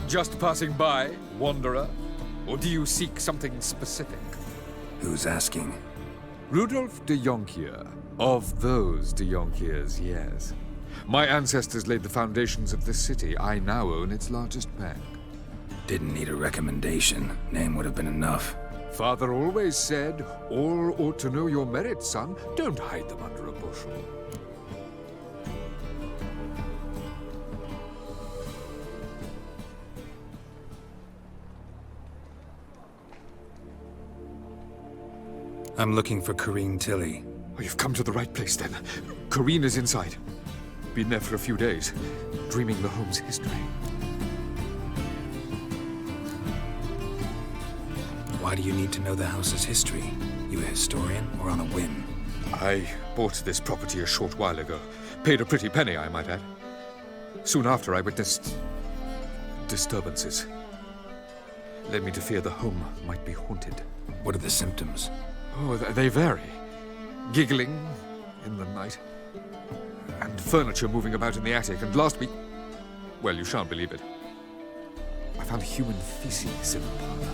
Just passing by, wanderer? Or do you seek something specific? Who's asking? Rudolf de Jonkier. Of those de Jonkiers, yes. My ancestors laid the foundations of this city. I now own its largest bank. Didn't need a recommendation. Name would have been enough. Father always said, all ought to know your merits, son. Don't hide them under a bushel. I'm looking for Corrine Tilly. Oh, you've come to the right place, then. Corrine is inside. Been there for a few days, dreaming the home's history. Why do you need to know the house's history? You a historian or on a whim? I bought this property a short while ago. Paid a pretty penny, I might add. Soon after, I witnessed disturbances. Led me to fear the home might be haunted. What are the symptoms? Oh, they vary. Giggling in the night, and furniture moving about in the attic, and last week... well, you shan't believe it. I found human feces in the parlor.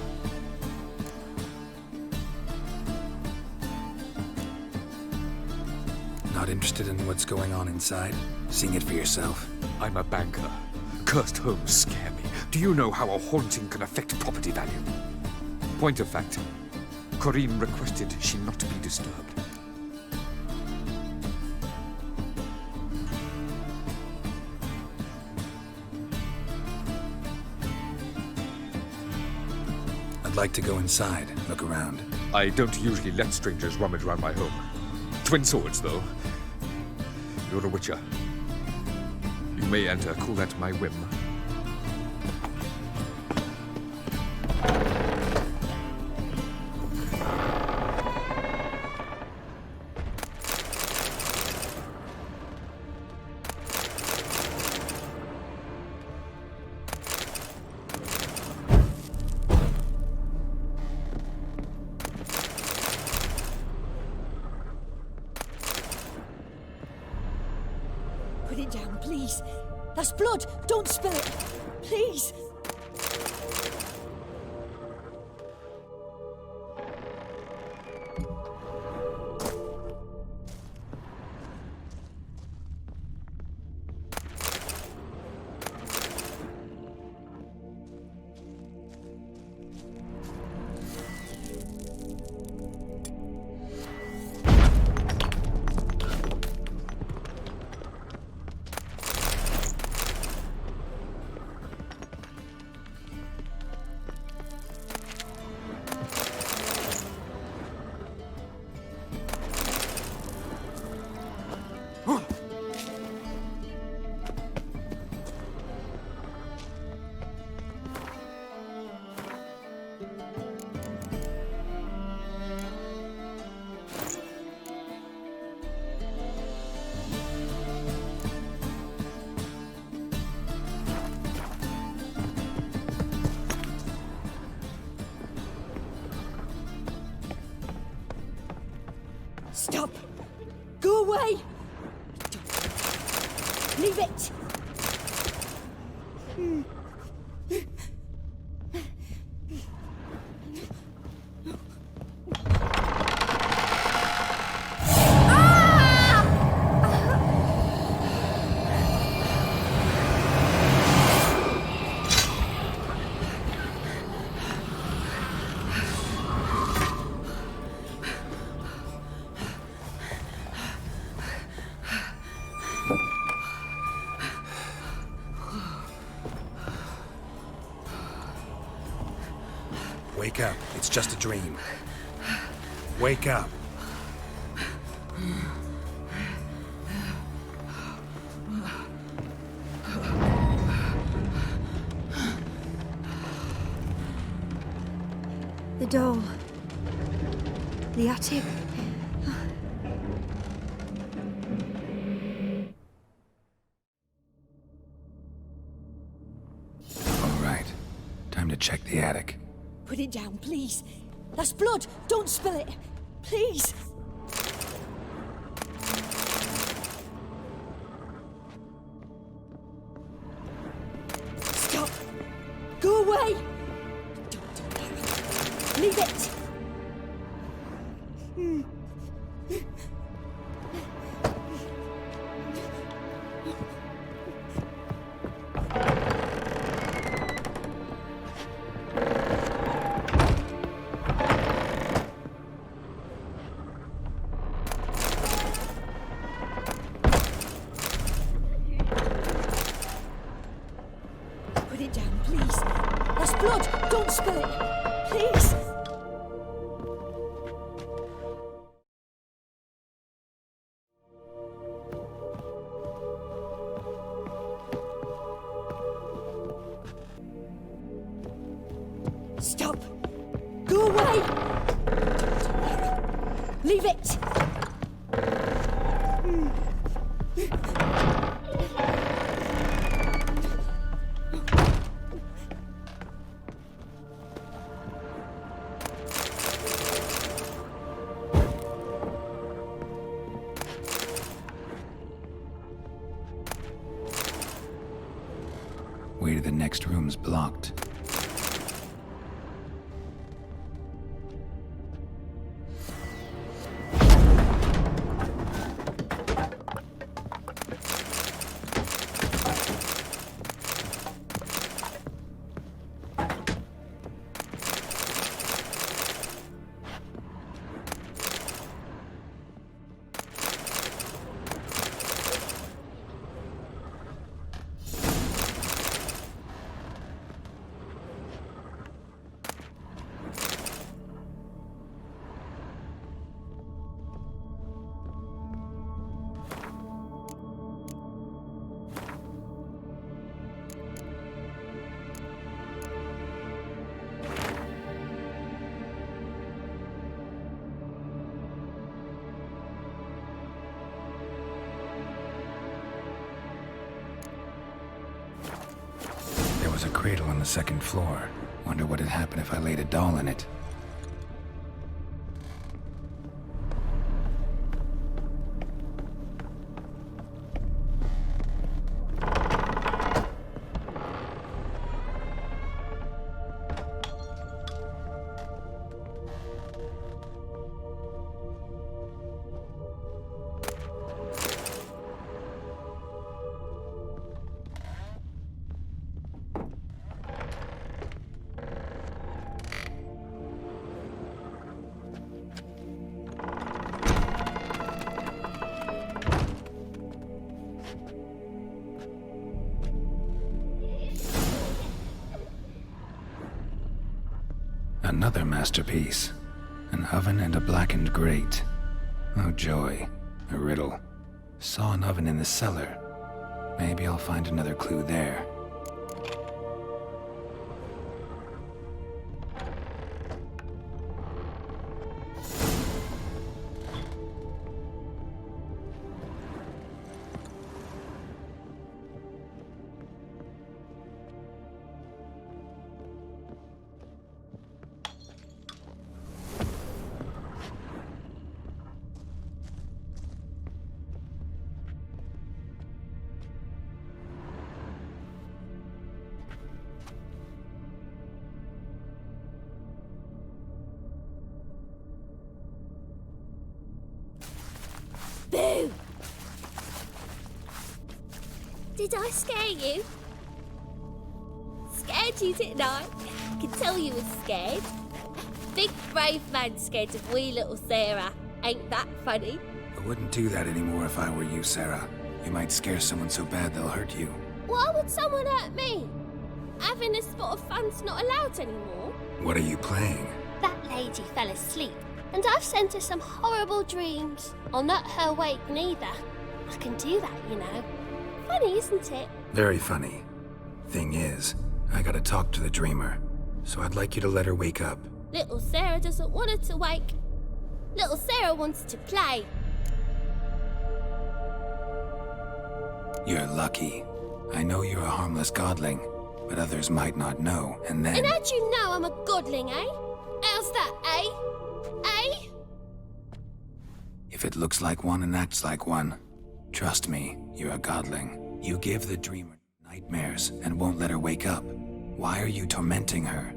Not interested in what's going on inside? Seeing it for yourself? I'm a banker. Cursed homes scare me. Do you know how a haunting can affect property value? Point of fact, Corrine requested she not to be disturbed. I'd like to go inside, look around. I don't usually let strangers rummage around my home. Twin swords, though. You're a witcher. You may enter, call that my whim. Put it down, please. That's blood. Don't spill it. Please. Stop! Go away! Don't. Leave it! Wake up. It's just a dream. Wake up. The doll. The attic. All right. Time to check the attic. Put it down, please. That's blood. Don't spill it. Please. Stop. Go away! Don't do that. Leave it! Put it down, please. There's blood! Don't spill it! Please! Stop! Go away! Leave it! Way to the next room's blocked. There was a cradle on the second floor. Wonder what had happened if I laid a doll in it. Another masterpiece. An oven and a blackened grate. Oh joy. A riddle. Saw an oven in the cellar. Maybe I'll find another clue there. Boo! Did I scare you? Scared you, didn't I? I can tell you was scared. Big brave man scared of wee little Sarah. Ain't that funny? I wouldn't do that anymore if I were you, Sarah. You might scare someone so bad they'll hurt you. Why would someone hurt me? Having a spot of fun's not allowed anymore. What are you playing? That lady fell asleep, and I've sent her some horrible dreams. I'll not her wake neither. I can do that, you know. Funny, isn't it? Very funny. Thing is, I gotta talk to the dreamer, so I'd like you to let her wake up. Little Sarah doesn't want her to wake. Little Sarah wants to play. You're lucky. I know you're a harmless godling, but others might not know, and then... And how'd you know I'm a godling, eh? How's that, eh? Eh? If it looks like one and acts like one, trust me, you're a godling. You give the dreamer nightmares and won't let her wake up. Why are you tormenting her?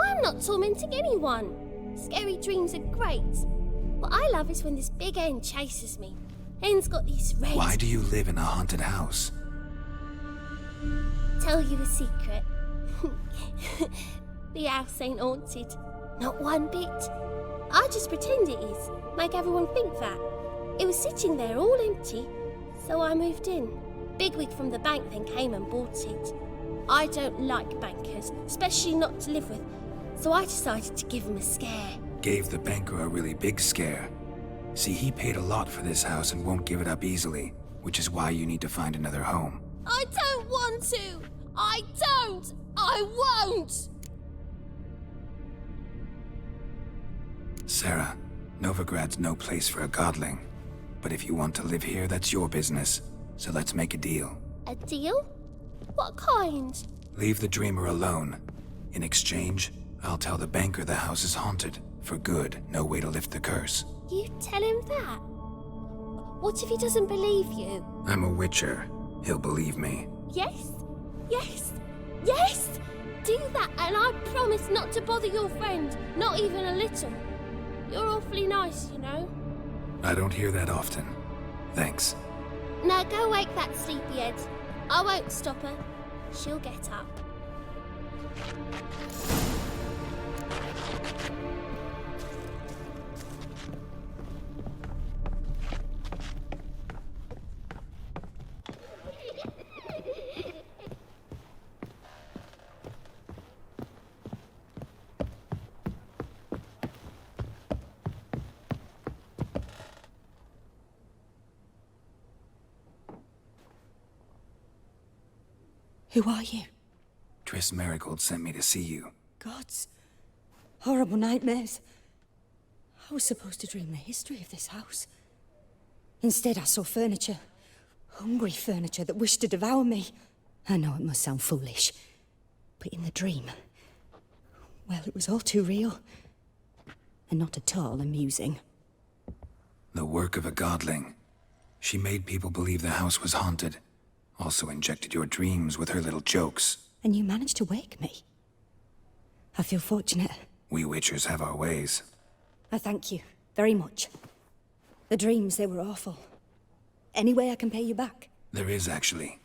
I'm not tormenting anyone. Scary dreams are great. What I love is when this big hen chases me. Hen's got these red... Why do you live in a haunted house? Tell you a secret. The house ain't haunted. Not one bit. I just pretend it is. Make everyone think that. It was sitting there all empty, so I moved in. Bigwig from the bank then came and bought it. I don't like bankers, especially not to live with, so I decided to give him a scare. Gave the banker a really big scare. See, he paid a lot for this house and won't give it up easily, which is why you need to find another home. I don't want to! I don't! I won't! Sarah, Novigrad's no place for a godling. But if you want to live here, that's your business. So let's make a deal. A deal? What kind? Leave the dreamer alone. In exchange, I'll tell the banker the house is haunted. For good, no way to lift the curse. You tell him that? What if he doesn't believe you? I'm a witcher. He'll believe me. Yes? Yes? Yes! Do that and I promise not to bother your friend. Not even a little. You're awfully nice, you know. I don't hear that often. Thanks. Now go wake that sleepyhead. I won't stop her. She'll get up. Who are you? Triss Marigold sent me to see you. Gods. Horrible nightmares. I was supposed to dream the history of this house. Instead, I saw furniture. Hungry furniture that wished to devour me. I know it must sound foolish, but in the dream, well, it was all too real. And not at all amusing. The work of a godling. She made people believe the house was haunted. Also injected your dreams with her little jokes. And you managed to wake me. I feel fortunate. We witchers have our ways. I thank you very much. The dreams, they were awful. Any way I can pay you back? There is, actually.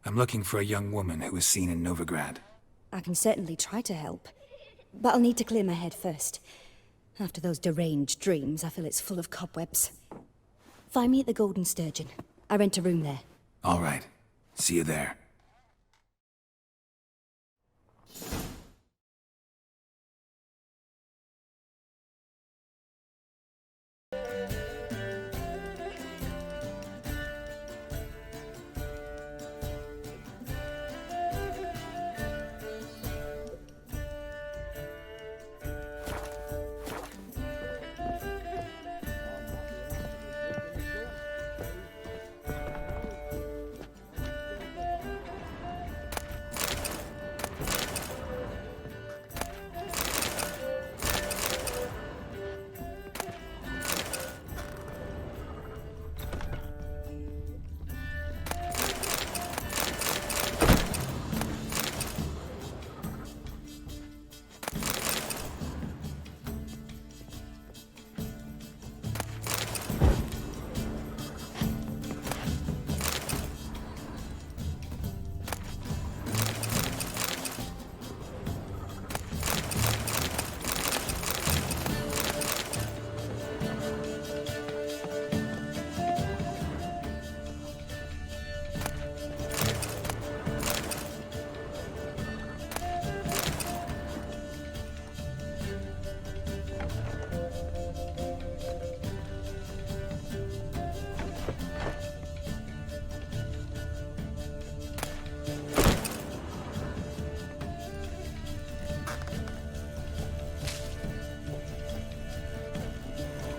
I'm looking for a young woman who was seen in Novigrad. I can certainly try to help. But I'll need to clear my head first. After those deranged dreams, I feel it's full of cobwebs. Find me at the Golden Sturgeon. I rent a room there. All right. See you there.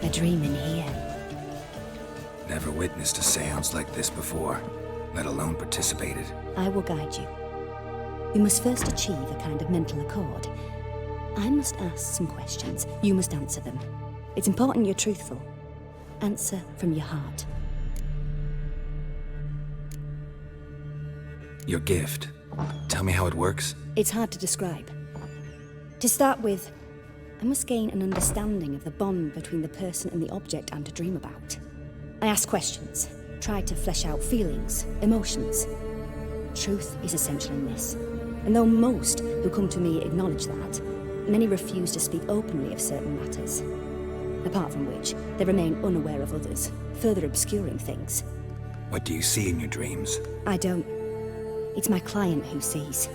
A dream in here. Never witnessed a seance like this before, let alone participated. I will guide you. We must first achieve a kind of mental accord. I must ask some questions. You must answer them. It's important you're truthful. Answer from your heart. Your gift. Tell me how it works? It's hard to describe. To start with, I must gain an understanding of the bond between the person and the object I'm to dream about. I ask questions, try to flesh out feelings, emotions. Truth is essential in this, and though most who come to me acknowledge that, many refuse to speak openly of certain matters. Apart from which, they remain unaware of others, further obscuring things. What do you see in your dreams? I don't. It's my client who sees.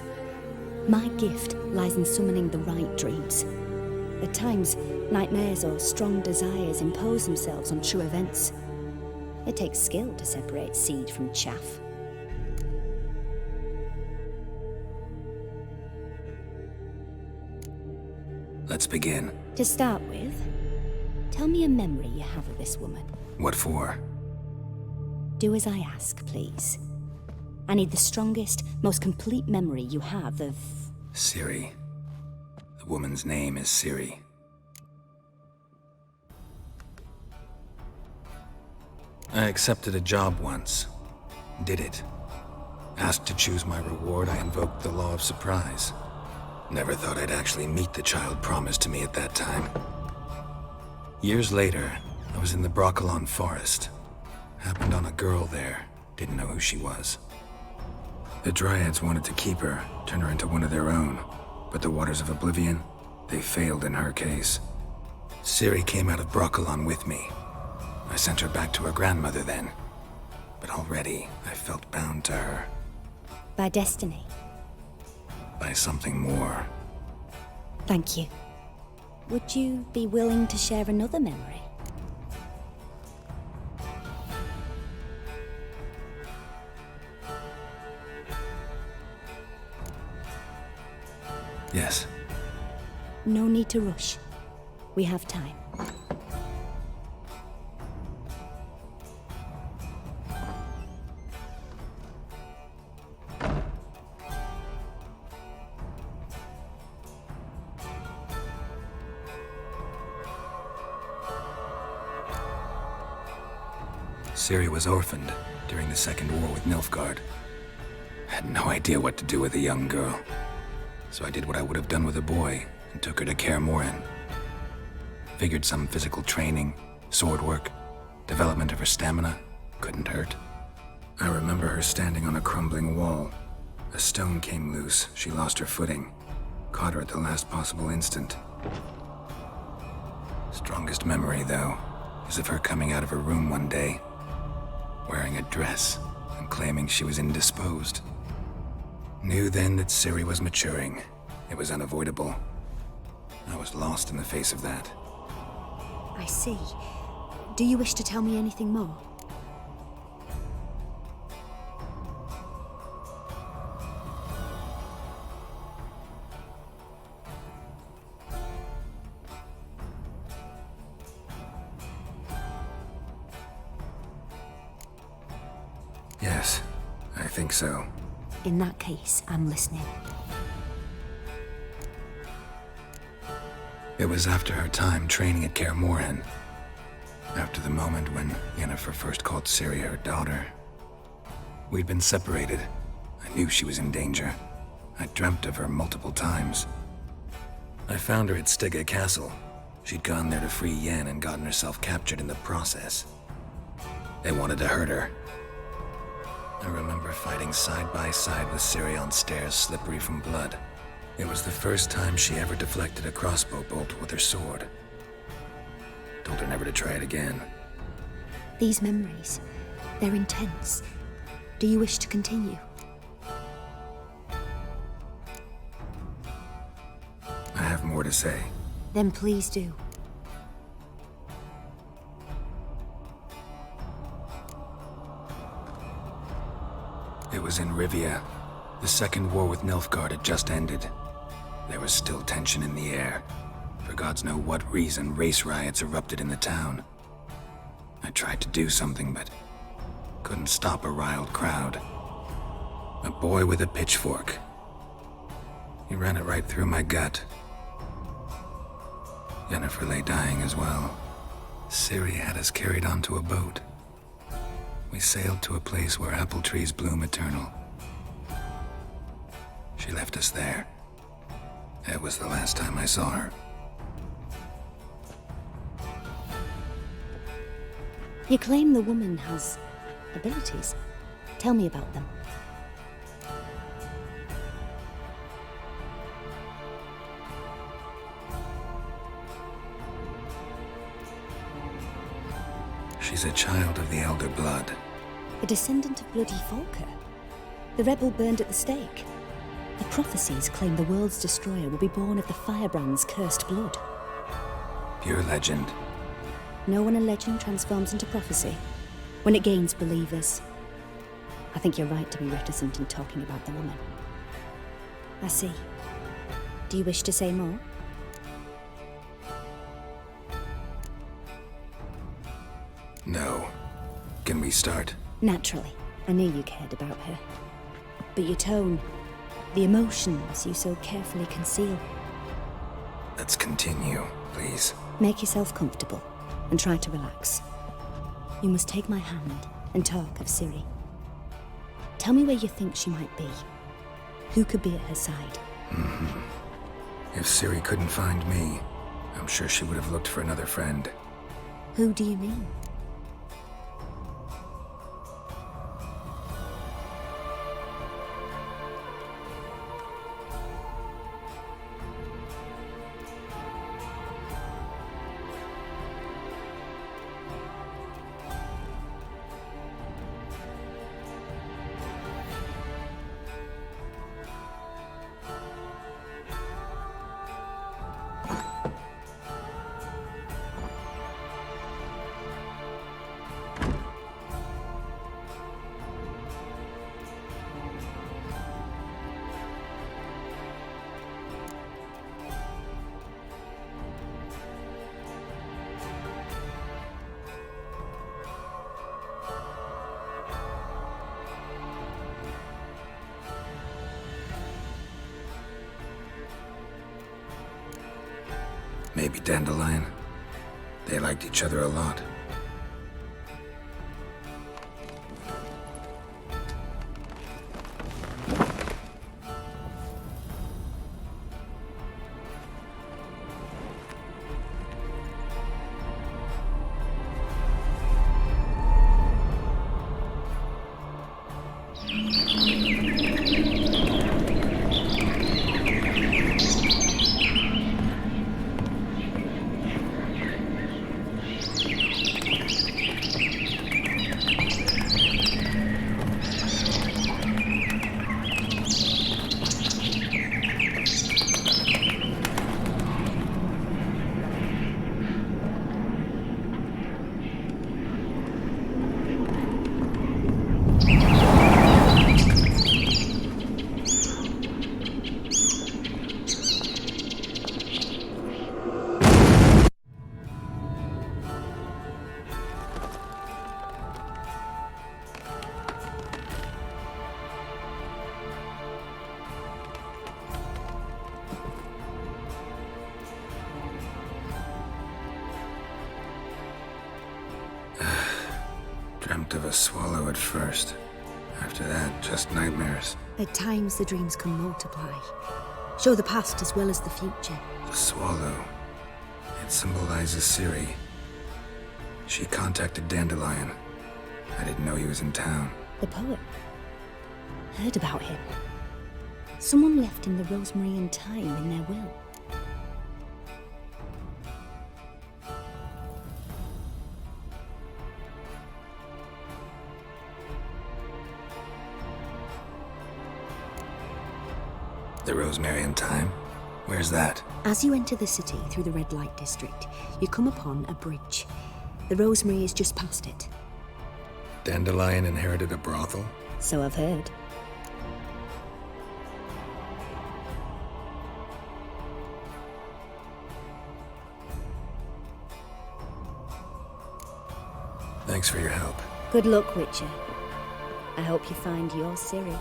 My gift lies in summoning the right dreams. At times, nightmares or strong desires impose themselves on true events. It takes skill to separate seed from chaff. Let's begin. To start with, tell me a memory you have of this woman. What for? Do as I ask, please. I need the strongest, most complete memory you have of... Ciri. The woman's name is Ciri. I accepted a job once. Did it. Asked to choose my reward, I invoked the law of surprise. Never thought I'd actually meet the child promised to me at that time. Years later, I was in the Broccolon forest. Happened on a girl there. Didn't know who she was. The Dryads wanted to keep her, turn her into one of their own. But the Waters of Oblivion, they failed in her case. Ciri came out of Broccolon with me. I sent her back to her grandmother then. But already, I felt bound to her. By destiny. By something more. Thank you. Would you be willing to share another memory? Yes. No need to rush. We have time. Ciri was orphaned during the Second War with Nilfgaard. Had no idea what to do with a young girl. So I did what I would have done with a boy and took her to Kaer Morhen. Figured some physical training, sword work, development of her stamina couldn't hurt. I remember her standing on a crumbling wall. A stone came loose, she lost her footing. Caught her at the last possible instant. Strongest memory, though, is of her coming out of her room one day, wearing a dress and claiming she was indisposed. Knew then that Ciri was maturing. It was unavoidable. I was lost in the face of that. I see. Do you wish to tell me anything more? Yes, I think so. In that case, I'm listening. It was after her time training at Kaer Morhen. After the moment when Yennefer first called Ciri her daughter. We'd been separated. I knew she was in danger. I dreamt of her multiple times. I found her at Stygga Castle. She'd gone there to free Yen and gotten herself captured in the process. They wanted to hurt her. I remember fighting side by side with Ciri on stairs slippery from blood. It was the first time she ever deflected a crossbow bolt with her sword. Told her never to try it again. These memories, they're intense. Do you wish to continue? I have more to say. Then please do. It was in Rivia. The Second War with Nilfgaard had just ended. There was still tension in the air. For gods know what reason, race riots erupted in the town. I tried to do something, but couldn't stop a riled crowd. A boy with a pitchfork. He ran it right through my gut. Yennefer lay dying as well. Ciri had us carried onto a boat. We sailed to a place where apple trees bloom eternal. She left us there. That was the last time I saw her. You claim the woman has abilities. Tell me about them. She's a child of the Elder Blood. A descendant of bloody Volker. The rebel burned at the stake. The prophecies claim the world's destroyer will be born of the Firebrand's cursed blood. Pure legend. Know when a legend transforms into prophecy? When it gains believers. I think you're right to be reticent in talking about the woman. I see. Do you wish to say more? No. Can we start? Naturally. I knew you cared about her. But your tone, the emotions you so carefully conceal. Let's continue, please. Make yourself comfortable and try to relax. You must take my hand and talk of Ciri. Tell me where you think she might be. Who could be at her side? If Ciri couldn't find me, I'm sure she would have looked for another friend. Who do you mean? Maybe Dandelion. They liked each other a lot. Dreamt of a swallow at first. After that, just nightmares. At times the dreams can multiply. Show the past as well as the future. The swallow. It symbolizes Ciri. She contacted Dandelion. I didn't know he was in town. The poet. Heard about him. Someone left him the rosemary and thyme in their will. The rosemary and thyme? Where's that? As you enter the city through the red light district, you come upon a bridge. The rosemary is just past it. Dandelion inherited a brothel? So I've heard. Thanks for your help. Good luck, Witcher. I hope you find your Ciri.